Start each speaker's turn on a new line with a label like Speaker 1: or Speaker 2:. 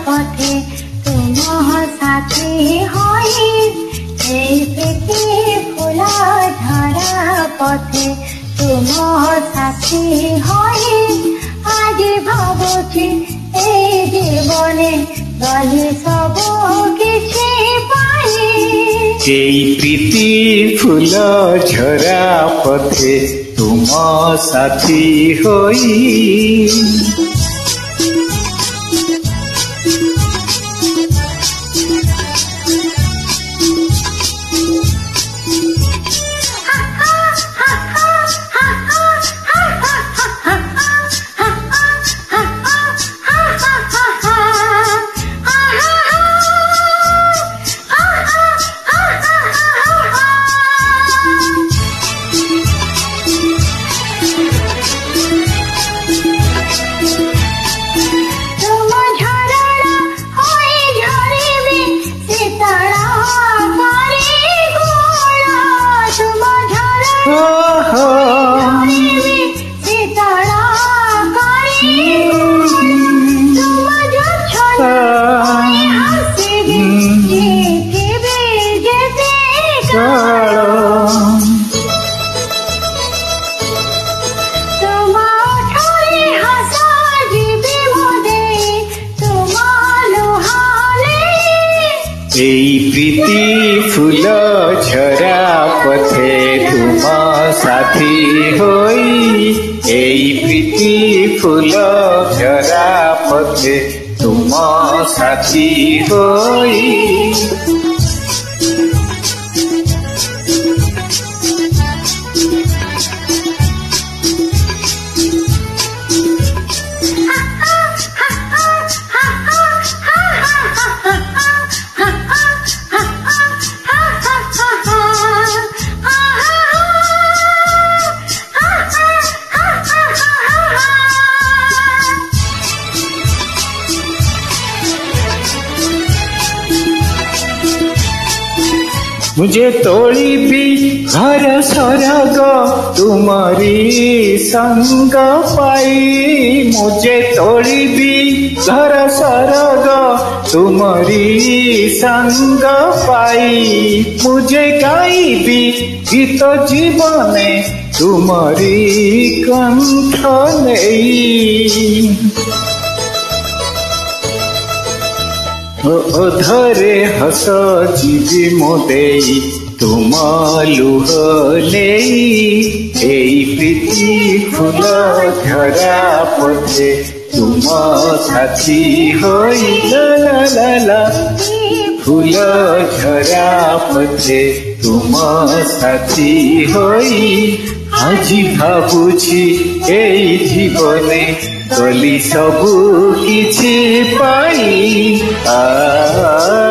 Speaker 1: পথে তুম সাথী হই এই প্রীতি ফুল ঝরা পথে তুম সাথী হই আজ ভাবুছি এই জীবনে গলি সবু কিছু পাই
Speaker 2: এই প্রীতি ফুল ঝরা পথে তুম সাথী হই এই প্রীতি ফুল ঝরা পথে তুম সাথী হই এই প্রীতি ফুল ঝরা পথে তুম সাথী হই मुझे तोड़ी भी घर सरग तुम्हारी संग पाई मुझे तोड़ी भी घर सरग तुम्हारी संग पाई मुझे गाई भी गीत जीवने तुम्हारी कंठ नहीं अधरे हस जीवी मोदे तुम लुह एई प्रीति फूल झरा पथे तुम साथी होई ला ला ला फूल झरा पथे तुम साथी होई आज भाबुछि एई जीवने गली सबु किछि पाई आ